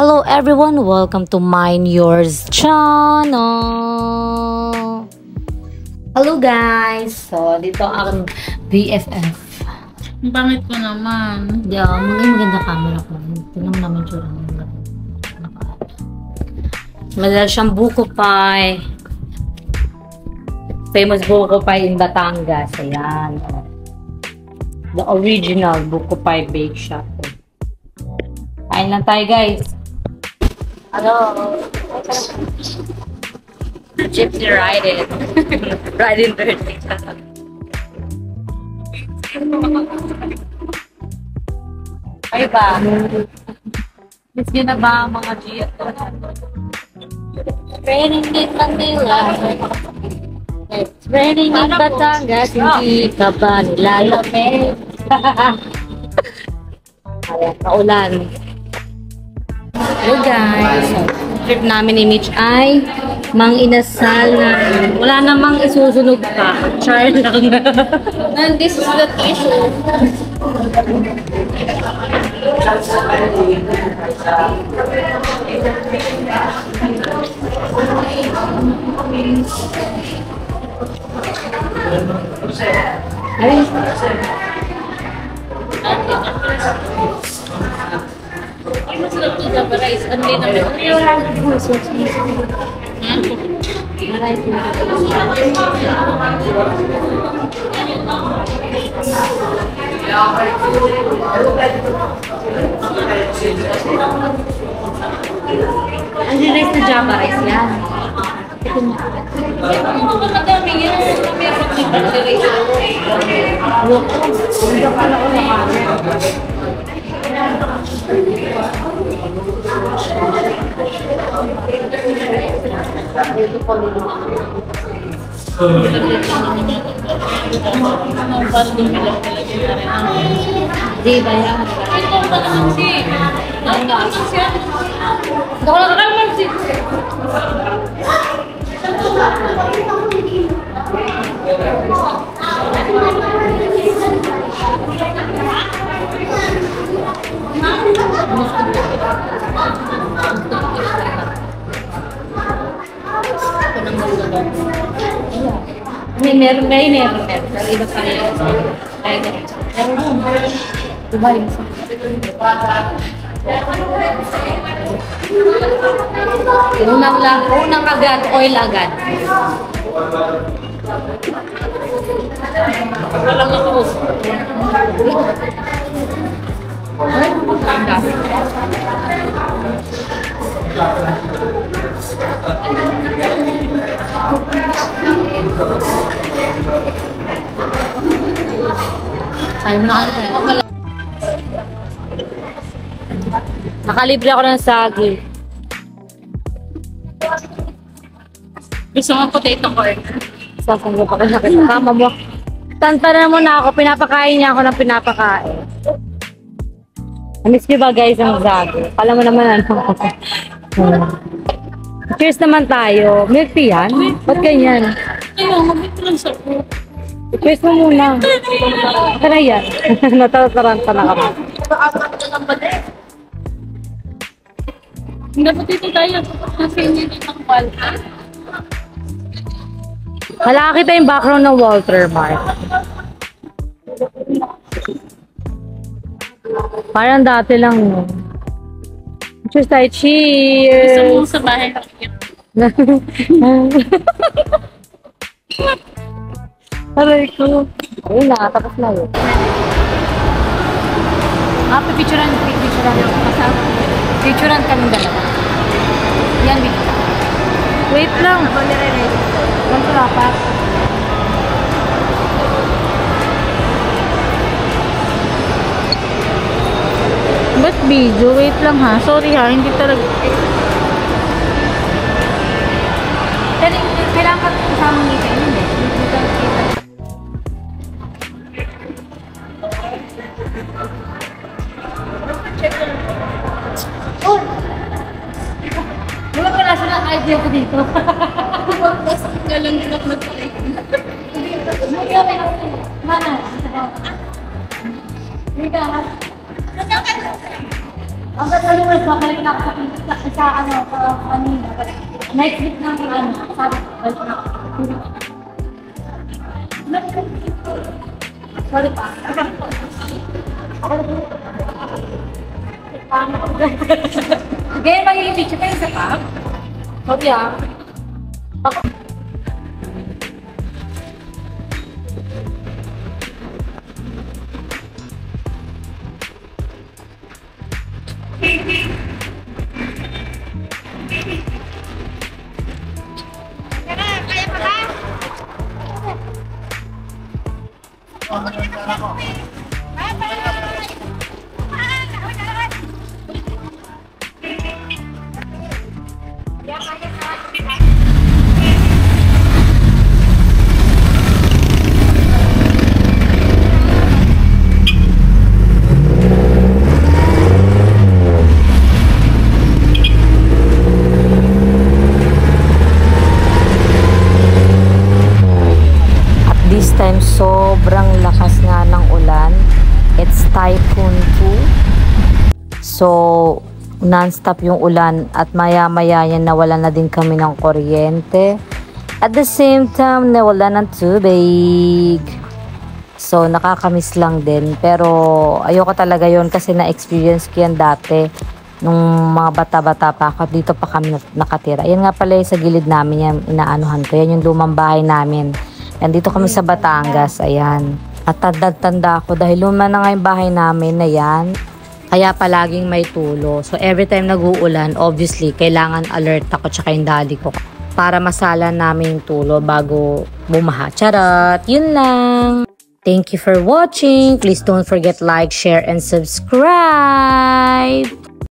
Hello everyone, welcome to Mine Yours channel. Hello guys. So dito ang BFF. Ang pangit ko naman. Hindi ako, maganda camera ko. Ito lang naman siya. Madala siyang buko pie. Famous buko pie in Batangas. Ayan. The original buko pie bake shop. Kain lang tayo guys. Hello. Gypsy riding. Riding dirty. Ay ba? Miss nyo na ba ang mga Gia to? Raining in Manila. It's raining in Batangas. Hindi ka ba nilalamig? Ayan, kaulan. Hello guys. So, trip namin ni Mitch ay Mang Inasal na wala namang isusunog pa. Char lang. And this is the tissue. Ay, masarap ito sa rice. Ano din namin? Ang rice na Java rice yan. Madami yan. Meron dito sa rice. Di ba yan? Ito ba naman si? Ano ba siya? Dako lang ka naman si. Meron. Pero iba pa rin. Diba yun? Unang agad, oil agad. Walang ako. Ay, ang dami. Ayaw mo na ka. Nakalibre ako ng sagi. Gusto mo potato corn? Sasanggo pa ka na kita. Kama mo. Tantanan mo na ako. Pinapakain niya ako ng pinapakain. Miss niyo ba guys ang sagi? Kala mo naman ano. Cheers naman tayo. Milk tea yan? Ba't ganyan? Ayaw, mabit lang sa po. Cheers mo muna. Baka na yan. Natataranta na kami. Dapat dito tayo. Kasi hindi ng wall. Wala kita yung background ng Walter Mark. Parang dati lang. Cheers tayo. Gusto Cheers! mo sa bahay. Aray ko. Ayun na, tapos na yun. Pipicturean kasama. Picturean kami dalawa. Yan, video. Wait lang. Ako nire-ready. Ganito dapat. Ba't video? Wait lang ha. Sorry ha, hindi talaga. Pero kailangan ka kasama nito. Hindi. Oh! Wala pala sila ang idea ko dito. Tapos galang na mag-type. Mana? Dito ha? Ang gano'n mo, babalik na ako sa ano, kanina. Next week na ano, sabi ko, balik na ako. Sorry pa. Ganyan magiging picture kayo sa pa? Sorry ah. This time, sobrang lakas nga ng ulan. It's Typhoon 2. So, non-stop yung ulan at maya-maya yan nawalan na din kami ng kuryente. At the same time, nawalan ng tubig. So, nakakamiss lang din. Pero, ayoko talaga yon kasi na-experience ko yan dati. Nung mga bata-bata pa ako, dito pa kami nakatira. Yan nga pala sa gilid namin, yan, inaanuhan ko. Yan yung lumang bahay namin. Yan, dito kami sa Batangas, ayan. At tanda-tanda ako dahil luma na nga yung bahay namin na yan. Kaya palaging may tulo. So, every time nag-uulan, obviously, kailangan alert ako tsaka yung daddy ko. Para masala namin yung tulo bago bumaha. Charot! Yun lang! Thank you for watching. Please don't forget like, share, and subscribe!